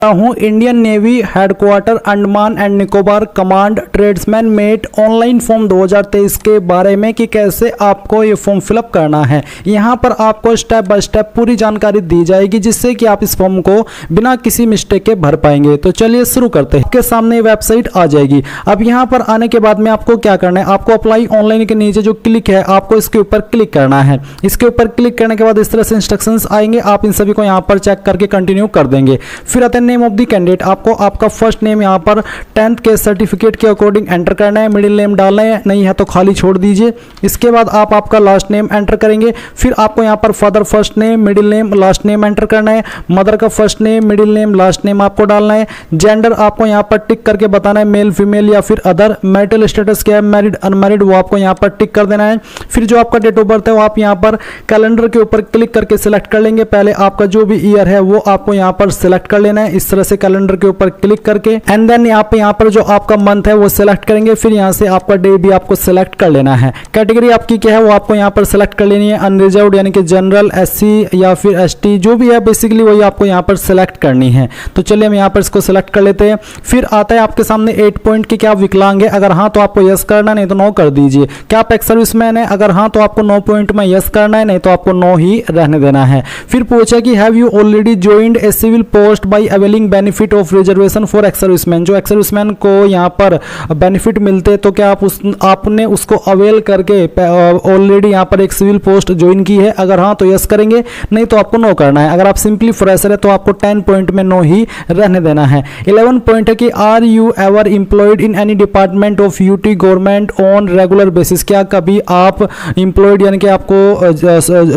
हूँ Indian navy headquarter Andaman and Nicobar command tradesman met online form 2023 के बारे में कि कैसे आपको ये फॉर्म फिलअप करना है। यहाँ पर आपको स्टेप बाय स्टेप पूरी जानकारी दी जाएगी जिससे कि आप इस फॉर्म को बिना किसी मिस्टेक के भर पाएंगे। तो चलिए शुरू करते हैं। आपके सामने वेबसाइट आ जाएगी। अब यहाँ पर आने के बाद में आपको क्या करना है, आपको अप्लाई ऑनलाइन के नीचे जो क्लिक है आपको इसके ऊपर क्लिक करना है। इसके ऊपर क्लिक करने के बाद इस तरह से इंस्ट्रक्शंस आएंगे, आप इन सभी को यहाँ पर चेक करके कंटिन्यू कर देंगे। फिर आते हैं नेम ऑफ द कैंडिडेट। आपको आपका फर्स्ट नेम यहाँ पर 10th के सर्टिफिकेट के अकॉर्डिंग एंटर करना है, मिडिल नेम डालना है, नहीं है तो खाली छोड़ दीजिए। इसके बाद आप आपका लास्ट नेम एंटर करेंगे। फिर आपको यहाँ पर father first name, middle name, last name enter करना है। मदर का first name, middle name, last name आपको डालना है। जेंडर आपको यहाँ पर टिक करके बताना है, मेल फीमेल या फिर अदर। मैरिटल स्टेटस क्या है, मैरिड अनमैरिड, वो आपको यहाँ पर टिक कर देना है। फिर जो आपका डेट ऑफ बर्थ है वो आप यहाँ पर कैलेंडर के ऊपर क्लिक करके सिलेक्ट कर लेंगे। पहले आपका जो भी ईयर है वो आपको यहाँ पर सिलेक्ट कर लेना है, इस तरह से कैलेंडर के ऊपर क्लिक करके। एंड देन यहाँ पर जो आपका मंथ है वो सिलेक्ट करेंगे। फिर यहाँ से आपका डे भी आपको सिलेक्ट कर लेना है। कैटेगरी आपकी क्या है वो आपको यहाँ पर सिलेक्ट कर लेनी है, अनरिजर्व्ड यानी कि जनरल, एससी या फिर एसटी, जो भी है बेसिकली वही आपको यहाँ पर सिलेक्ट करनी है। तो चलिए हम यहाँ पर इसको सिलेक्ट कर लेते हैं। फिर आता है आपके सामने 8 पॉइंट की, क्या आप विकलांग है, अगर हाँ तो आपको यस करना, नहीं तो नो कर दीजिए। क्या आप एक्स सर्विसमैन है, अगर हाँ तो आपको 9 पॉइंट में यस करना है, नहीं तो आपको नो ही रहने देना है। फिर पूछा कि have you already joined a civil post by availing benefit of reservation for ex serviceman. जो एक्स सर्विसमैन को यहाँ पर बेनिफिट मिलते तो क्या आपने उसको अवेल करके ऑलरेडी यहाँ पर एक सिविल पोस्ट ज्वाइन की है, अगर हाँ तो यस करेंगे, नहीं तो आपको नो करना है। अगर आप सिंपली फ्रेशर है तो आपको 10 पॉइंट में नो ही रहने देना है। 11 पॉइंट है कि are you ever employed in any department of UT government on regular basis. क्या कभी आप एम्प्लॉयड यानी कि आपको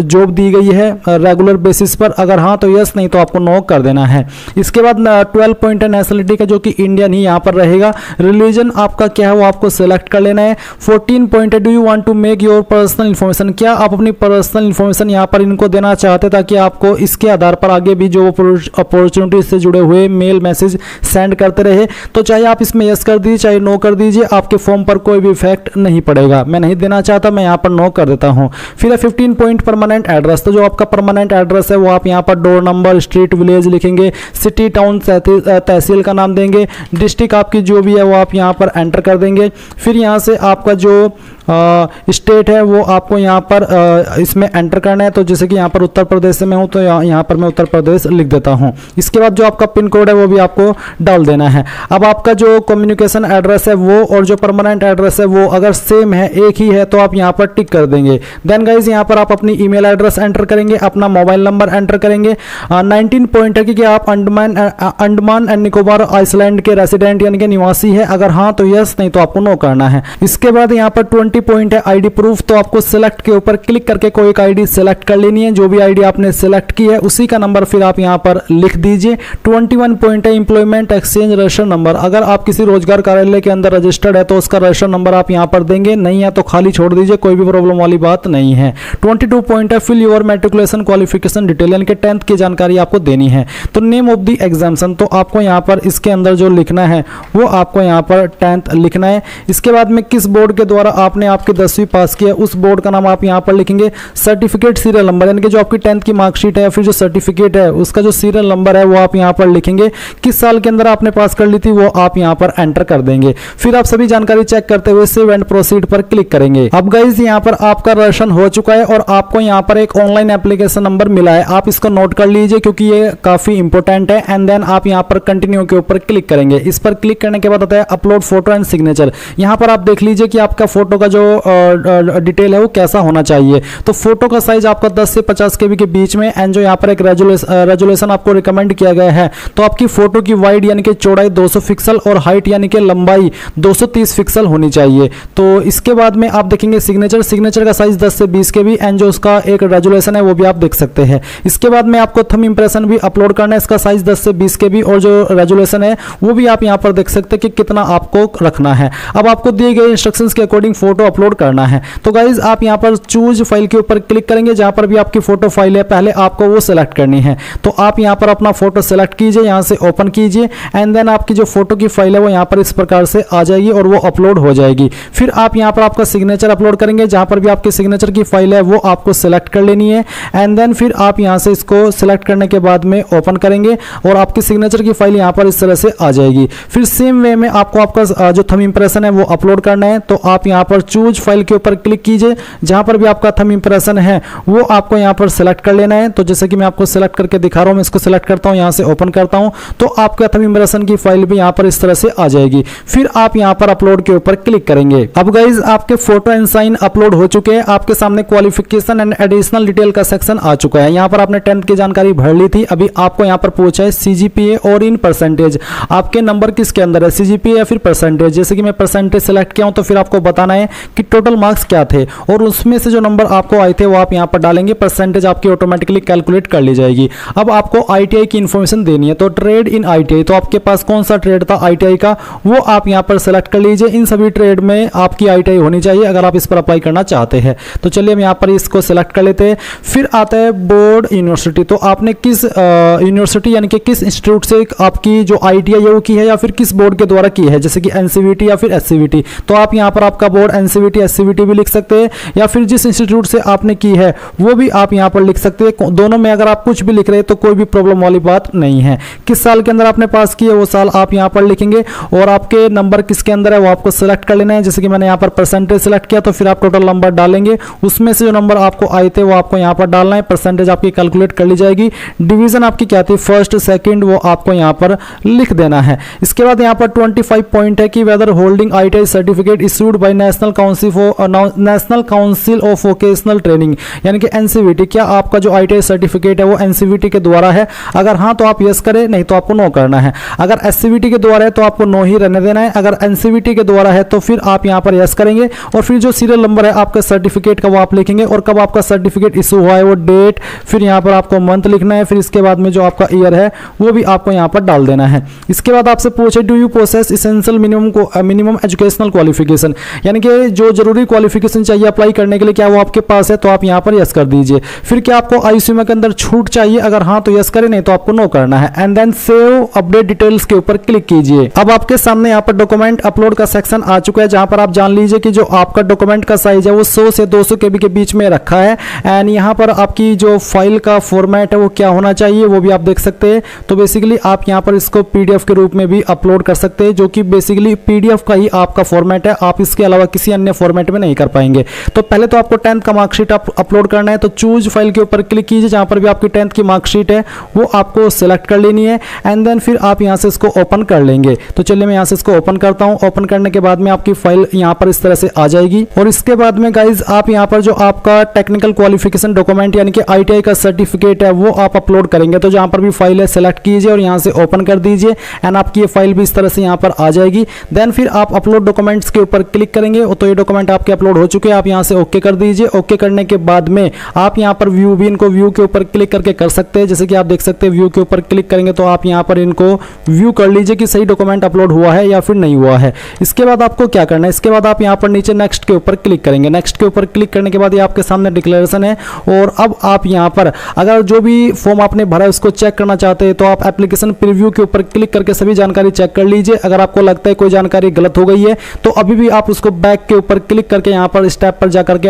जॉब दी गई है रेगुलर बेसिस पर, अगर हाँ तो यस, नहीं तो आपको नो कर देना है। इसके बाद 12 पॉइंट है नेशनलिटी का, जो कि इंडियन ही यहाँ पर रहेगा। रिलीजन आपका क्या है वो आपको सिलेक्ट कर लेना है। 14 पॉइंट है do you want to make your personal information. क्या आप अपनी पर्सनल इन्फॉर्मेशन यहाँ पर इनको देना चाहते ताकि आपको इसके आधार पर आगे भी जो अपॉर्चुनिटी से जुड़े हुए मेल मैसेज सेंड करते रहे। तो चाहे आप इसमें यस कर दीजिए चाहे नो कर दीजिए, आपके फॉर्म पर कोई भी इफेक्ट नहीं पड़ेगा। मैं नहीं देना चाहता, मैं यहाँ पर नो कर देता हूँ। फिर है 15 पॉइंट परमानेंट एड्रेस। तो जो आपका परमानेंट एड्रेस है वो आप यहाँ पर डोर नंबर, स्ट्रीट, विलेज लिखेंगे, सिटी, टाउन, तहसील का नाम देंगे, डिस्ट्रिक्ट आपकी जो भी है वो आप यहाँ पर एंटर कर देंगे। फिर यहाँ से आपका जो स्टेट है वो आपको यहाँ पर इसमें एंटर करना है। तो जैसे कि यहाँ पर उत्तर प्रदेश से मैं हूँ तो यहाँ पर मैं उत्तर प्रदेश लिख देता हूँ। इसके बाद जो आपका पिन कोड है वो भी आपको डाल देना है। अब आपका जो कम्युनिकेशन एड्रेस है वो और जो परमानेंट एड्रेस है वो अगर सेम है, एक ही है, तो आप यहाँ पर टिक कर देंगे। देन गाइज यहाँ पर आप अपनी ईमेल एड्रेस एंटर करेंगे, अपना मोबाइल नंबर एंटर करेंगे। 19 पॉइंट है कि आप अंडमान एंड निकोबार आइसलैंड के रेसिडेंट यानी कि निवासी है, अगर हाँ तो यस, नहीं तो आपको नो करना है। इसके बाद यहाँ पर 20 पॉइंट है आईडी प्रूफ। तो आपको सिलेक्ट के ऊपर क्लिक करके कोई एक आईडी सिलेक्ट कर लेनी है, जो भी आईडी आपने सिलेक्ट की है उसी का नंबर फिर आप यहाँ पर लिख दीजिए। 21 पॉइंट है एम्प्लॉयमेंट एक्सचेंज रजिस्टर नंबर। अगर आप किसी रोजगार कार्यालय के अंदर रजिस्टर्ड है तो उसका रजिस्टर नंबर आप यहाँ पर देंगे, नहीं है तो खाली छोड़ दीजिए, कोई भी प्रॉब्लम वाली बात नहीं है। 22 पॉइंट है fill your matriculation qualification detail, यानी कि 10th की जानकारी आपको देनी है। तो नेम ऑफ द एग्जाम्शन, तो आपको यहाँ पर इसके अंदर जो लिखना है वो आपको यहाँ पर 10th लिखना है। इसके बाद में किस बोर्ड के द्वारा आपने आपकी 10वीं पास किया उस बोर्ड का नाम आप यहाँ पर लिखेंगे। सर्टिफिकेट सीरियल नंबर, यानी कि जो आपकी 10th की मार्कशीट है फिर जो सर्टिफिकेट है उसका जो सीरियल नंबर है वो आप यहाँ पर लिखेंगे। किस साल के अंदर आपने पास कर ली थी वो आप यहाँ पर एंटर कर देंगे। फिर आप सभी जानकारी चेक करते हुए सेव एंड प्रोसीड पर क्लिक करेंगे। अब गाइज यहाँ पर आपका रजिस्ट्रेशन हो चुका है और आपको यहाँ पर एक ऑनलाइन एप्लीकेशन नंबर मिला है, आप इसको नोट कर लीजिए क्योंकि ये काफी इंपॉर्टेंट है। एंड देन आप यहाँ पर कंटिन्यू के ऊपर क्लिक करेंगे। इस पर क्लिक करने के बाद आता है अपलोड फोटो एंड सिग्नेचर। यहाँ पर आप देख लीजिए कि आपका फोटो का जो डिटेल है वो कैसा होना चाहिए। तो फोटो का साइज आपका 10 से 50 केबी के बीच में, एंड जो यहाँ पर एक रेजोल्यूशन आपको रिकमेंड किया गया है तो आपकी फोटो की वाइड यानी कि चौड़ाई 200 पिक्सल और हाइट यानी कि लंबाई 230 पिक्सल होनी चाहिए। तो इसके बाद में आप देखेंगे सिग्नेचर का साइज 10 से 20 केबी, एंड जो उसका एक रेजोल्यूशन है वो भी आप देख सकते हैं। इसके बाद में आपको थंब इंप्रेशन भी अपलोड करना है, इसका साइज 10 से 20 केबी और जो रेजोल्यूशन है वो भी आप यहाँ पर देख सकते हैं कि कितना आपको रखना है। अब आपको दिए गए इंस्ट्रक्शंस के अकॉर्डिंग फोटो फोटो अपलोड करना है। तो गाइज आप यहाँ पर चूज फाइल के ऊपर क्लिक करेंगे, जहाँ पर भी आपकी फोटो फाइल है पहले आपको वो सिलेक्ट करनी है। तो आप यहाँ पर अपना फोटो सिलेक्ट कीजिए, यहाँ से ओपन कीजिए एंड देन आपकी जो फोटो की फाइल है वो यहाँ पर इस प्रकार से आ जाएगी और वो अपलोड हो जाएगी। फिर आप यहाँ पर आपका सिग्नेचर अपलोड करेंगे, जहाँ पर भी आपके सिग्नेचर की फाइल है वो आपको सिलेक्ट कर लेनी है एंड देन फिर आप यहाँ से इसको सिलेक्ट करने के बाद में ओपन करेंगे और आपकी सिग्नेचर की फाइल यहाँ पर इस तरह से आ जाएगी। फिर सेम वे में आपको आपका जो थंब इंप्रेशन है वो अपलोड करना है। तो आप यहाँ पर चूज फाइल के ऊपर क्लिक कीजिए, जहाँ पर भी आपका थंब इंप्रेशन है वो आपको यहाँ पर सिलेक्ट कर लेना है। तो जैसे कि मैं आपको सिलेक्ट करके दिखा रहा हूँ, मैं इसको सिलेक्ट करता हूँ, यहाँ से ओपन करता हूँ, तो आपका थंब इंप्रेशन की फाइल भी यहाँ पर इस तरह से आ जाएगी। फिर आप यहाँ पर अपलोड के ऊपर क्लिक करेंगे। अब गाइज आपके फोटो एंड साइन अपलोड हो चुके हैं, आपके सामने क्वालिफिकेशन एंड एडिशनल डिटेल का सेक्शन आ चुका है। यहाँ पर आपने 10th की जानकारी भर ली थी, अभी आपको यहाँ पर पूछा है CGPA और इन परसेंटेज, आपके नंबर किसके अंदर है, CGPA या फिर परसेंटेज। जैसे कि मैं परसेंटेज सेलेक्ट किया हूँ तो फिर आपको बताना है कि टोटल मार्क्स क्या थे और उसमें से जो नंबर आपको आए थे वो आप यहाँ पर डालेंगे, परसेंटेज आपकी ऑटोमेटिकली कैलकुलेट कर ली जाएगी। अब आपको ITI की इन्फॉर्मेशन देनी है, तो ट्रेड इन ITI, तो आपके पास कौन सा ट्रेड था ITI का वो आप यहाँ पर सेलेक्ट कर लीजिए। इन सभी ट्रेड में आपकी ITI होनी चाहिए अगर आप इस पर अप्लाई करना चाहते हैं। तो चलिए हम यहाँ पर इसको सेलेक्ट कर लेते हैं। फिर आता है बोर्ड यूनिवर्सिटी, तो आपने किस यूनिवर्सिटी यानी कि किस इंस्टीट्यूट से आपकी जो ITI है वो की है या फिर किस बोर्ड के द्वारा की है, जैसे कि NCVT या फिर SCVT। तो आप यहाँ पर आपका बोर्ड NCVT SCVT भी लिख सकते हैं या फिर जिस इंस्टीट्यूट से आपने की है वो भी आप यहाँ पर लिख सकते हैं। दोनों में अगर आप कुछ भी लिख रहे हैं तो कोई भी प्रॉब्लम वाली बात नहीं है। किस साल के अंदर आपने पास की है वो साल आप यहाँ पर लिखेंगे और आपके नंबर किसके अंदर है वो आपको सिलेक्ट कर लेना है। जैसे कि मैंने यहाँ पर परसेंटेज सिलेक्ट किया तो फिर आप टोटल नंबर डालेंगे, उसमें से जो नंबर आपको आए थे वो आपको यहाँ पर डालना है, परसेंटेज आपकी कैलकुलेट कर ली जाएगी। डिवीजन आपकी क्या थी, फर्स्ट सेकंड, वो आपको यहाँ पर लिख देना है। इसके बाद यहाँ पर 25 पॉइंट है कि whether holding ITI certificate issued by national council of vocational training यानी कि NCVT, क्या आपका जो ITI सर्टिफिकेट है वो NCVT के द्वारा है, अगर हाँ तो आप यस करें, नहीं तो आपको नो करना है। अगर SCVT के द्वारा है तो आपको नो ही रहने देना है, अगर NCVT के द्वारा है तो फिर आप यहाँ पर यस करेंगे और फिर जो सीरियल नंबर है आपका सर्टिफिकेट का वो आप लिखेंगे और कब आपका सर्टिफिकेट इशू हुआ है वो डेट, फिर यहाँ पर आपको मंथ लिखना है, फिर इसके बाद में जो आपका ईयर है वो भी आपको यहाँ पर डाल देना है। इसके बाद आपसे पूछे do you possess essential minimum educational qualification, यानी कि जो जरूरी क्वालिफिकेशन चाहिए अप्लाई करने के लिए क्या वो आपके पास है, तो आप यहाँ पर यस कर दीजिए। फिर क्या आपको आईसीएमए के अंदर छूट चाहिए, अगर हाँ तो यस करें, नहीं तो आपको नो करना है and then save update details के ऊपर क्लिक कीजिए। अब आपके सामने यहाँ पर डॉक्यूमेंट अपलोड का सेक्शन आ चुका है, जहां पर आप जान लीजिए कि जो आपका डॉक्यूमेंट का साइज है वो 100 से 200 KB के बीच में रखा है एंड यहाँ पर आपकी जो फाइल का फॉर्मेट है वो क्या होना चाहिए वो भी आप देख सकते हैं। तो बेसिकली आप यहाँ पर इसको PDF के रूप में भी अपलोड कर सकते हैं, जो कि बेसिकली PDF का ही आपका फॉर्मेट है, आप इसके अलावा किसी अन्य फॉर्मेट में नहीं कर पाएंगे। तो पहले तो आपको 10th का मार्कशीट अपलोड करना है, तो चूज फाइल के ऊपर क्लिक कीजिए, जहां पर भी आपकी 10th की मार्कशीट है वो आपको सिलेक्ट कर लेनी है एंड देन फिर आप यहां से इसको ओपन कर लेंगे। तो चलिए मैं यहां से इसको ओपन करता हूं। ओपन करने के बाद में आपकी फाइल यहां पर इस तरह से आ जाएगी और इसके बाद में गाइज आप यहां पर जो आपका टेक्निकल क्वालिफिकेशन डॉक्यूमेंट यानी कि ITI का सर्टिफिकेट है वो आप अपलोड करेंगे। तो जहां पर भी फाइल है सिलेक्ट कीजिए और यहां से ओपन कर दीजिए एंड आपकी ये फाइल भी इस तरह से यहां पर आ जाएगी। देन फिर आप अपलोड डॉक्यूमेंट्स के ऊपर क्लिक करेंगे तो ये डॉक्यूमेंट आपके अपलोड हो चुके हैं, आप यहां से ओके कर दीजिए। ओके करने के बाद में आप यहां पर व्यू भी इनको व्यू के ऊपर क्लिक करके कर सकते हैं, जैसे कि आप देख सकते हैं व्यू के ऊपर क्लिक करेंगे तो आप यहां पर इनको व्यू कर लीजिए कि सही डॉक्यूमेंट अपलोड हुआ है या फिर नहीं हुआ है। इसके बाद आपको क्या करना है, इसके बाद आप यहां पर नीचे नेक्स्ट के ऊपर क्लिक करेंगे। नेक्स्ट के ऊपर क्लिक करने के बाद ये आपके सामने डिक्लेरेशन है और अब आप यहां पर अगर जो भी फॉर्म आपने भरा है उसको चेक करना चाहते हैं तो आप एप्लीकेशन प्रीव्यू के ऊपर क्लिक करके सभी जानकारी चेक कर लीजिए। अगर आपको लगता है कोई जानकारी गलत हो गई है तो अभी भी आप उसको बैक के ऊपर क्लिक करके यहां पर स्टेप पर जाकर के